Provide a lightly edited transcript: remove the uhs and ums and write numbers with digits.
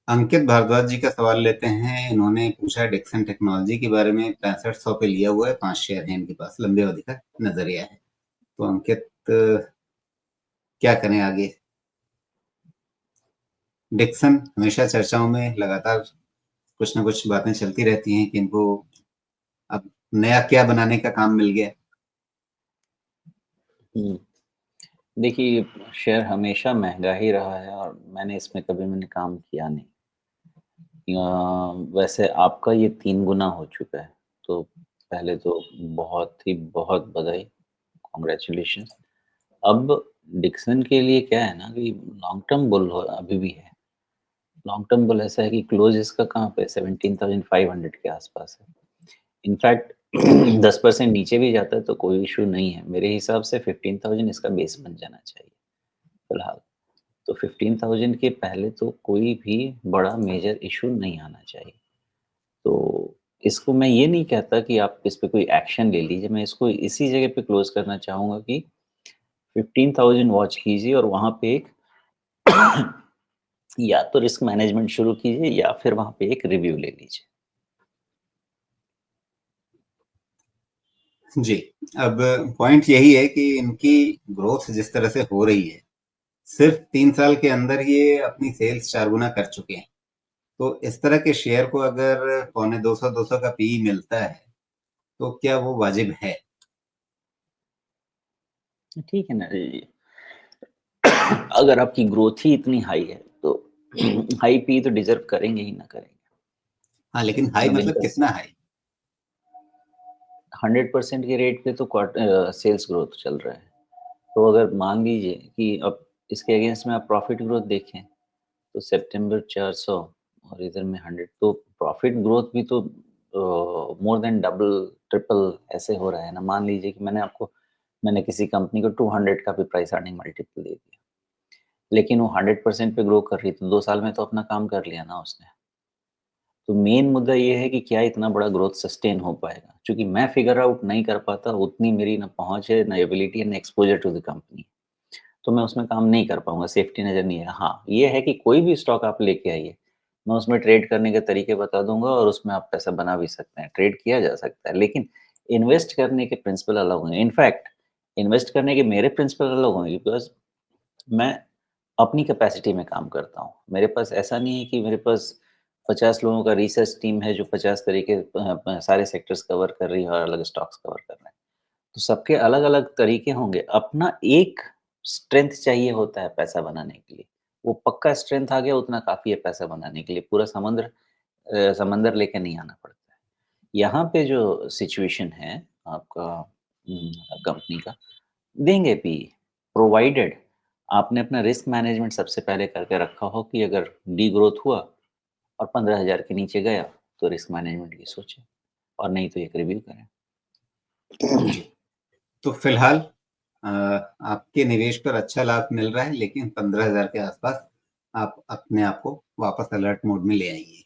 अंकित भारद्वाज जी का सवाल लेते हैं। इन्होंने पूछा है डिक्सन टेक्नोलॉजी के बारे में। 6500 पे लिया हुआ है, 5 शेयर हैं इनके पास, लंबे अवधि का नजरिया है। तो अंकित, क्या करें आगे? डिक्सन हमेशा चर्चाओं में लगातार कुछ ना कुछ बातें चलती रहती हैं कि इनको अब नया क्या बनाने का काम मिल गया। देखिए, शेयर हमेशा महंगा ही रहा है और इसमें कभी काम किया नहीं। वैसे आपका ये 3 गुना हो चुका है, तो पहले तो बहुत बधाई, कांग्रेचुलेशंस। अब डिक्सन के लिए क्या है ना कि लॉन्ग टर्म बुल हो अभी भी है। लॉन्ग टर्म बुल ऐसा है कि क्लोज इसका कहाँ पे 17,500 के आसपास है। इनफैक्ट 10% नीचे भी जाता है तो कोई इश्यू नहीं है। मेरे हिसाब से 15,000 इसका बेस बन जाना चाहिए, फिलहाल। तो 15,000 के पहले तो कोई भी बड़ा मेजर इश्यू नहीं आना चाहिए। तो इसको मैं ये नहीं कहता कि आप इस पे कोई एक्शन ले लीजिए, मैं इसको इसी जगह पे क्लोज़ करना चाहूँगा कि 15,000 वॉच कीजिए और वहाँ पे एक या तो रिस्क मैनेजमेंट शुरू कीजिए या फिर वहाँ पे एक रिव्यू ले लीजिए। जी, अब पॉइंट यही है कि इनकी ग्रोथ जिस तरह से हो रही है, सिर्फ 3 साल के अंदर ये अपनी सेल्स 4 गुना कर चुके हैं। तो इस तरह के शेयर को अगर पौने 200 का पीई मिलता है, तो क्या वो वाजिब है? ठीक है ना जी। अगर आपकी ग्रोथ ही इतनी हाई है तो हाई पी तो डिज़र्व करेंगे ही ना करेंगे। हाँ, लेकिन हाई अब मतलब इनका कितना हाई? 100% के रेट पे तो सेल्स ग्रोथ चल रहा है। तो अगर मान लीजिए कि अब इसके अगेंस्ट में आप प्रॉफिट ग्रोथ देखें, तो सितंबर 400 और इधर में 100, तो प्रॉफिट ग्रोथ भी तो मोर देन डबल, ट्रिपल ऐसे हो रहा है ना। मान लीजिए कि मैंने किसी कंपनी को 200 का भी प्राइस अर्निंग मल्टीपल दे दिया, लेकिन वो 100% पे ग्रो कर रही है, तो 2 साल में तो अपना काम कर लिया ना उसने। तो मेन मुद्दा ये है कि क्या इतना बड़ा ग्रोथ सस्टेन हो पाएगा? चूँकि मैं फिगर आउट नहीं कर पाता, उतनी मेरी ना पहुँच है, ना एबिलिटी है, ना एक्सपोज़र टू द कंपनी। तो मैं उसमें काम नहीं कर पाऊँगा, सेफ्टी नज़र नहीं है। हाँ, ये है कि कोई भी स्टॉक आप लेके आइए, मैं उसमें ट्रेड करने के तरीके बता दूँगा और उसमें आप पैसा बना भी सकते हैं, ट्रेड किया जा सकता है। लेकिन इन्वेस्ट करने के प्रिंसिपल अलग होंगे। इनफैक्ट इन्वेस्ट करने के मेरे प्रिंसिपल अलग होंगे, बिकॉज़ मैं अपनी कैपेसिटी में काम करता हूँ। मेरे पास ऐसा नहीं है कि मेरे पास 50 लोगों का रिसर्च टीम है जो 50 तरीके सारे सेक्टर्स कवर कर रही है और अलग स्टॉक्स कवर कर रहे हैं। तो सबके अलग-अलग तरीके होंगे। अपना एक स्ट्रेंथ चाहिए होता है पैसा बनाने के लिए। वो पक्का स्ट्रेंथ आ गया उतना काफ़ी है पैसा बनाने के लिए। पूरा समंदर लेके नहीं आना पड़ता है। यहाँ पे जो सिचुएशन है आपका कंपनी का, देंगे भी, प्रोवाइडेड आपने अपना रिस्क मैनेजमेंट सबसे पहले करके रखा हो कि अगर डीग्रोथ हुआ और 15,000 के नीचे गया, तो रिस्क मैनेजमेंट की सोचें और नहीं तो एक रिव्यू करें। जी, तो फिलहाल आपके निवेश पर अच्छा लाभ मिल रहा है, लेकिन 15,000 के आसपास आप अपने आप को वापस अलर्ट मोड में ले आइए।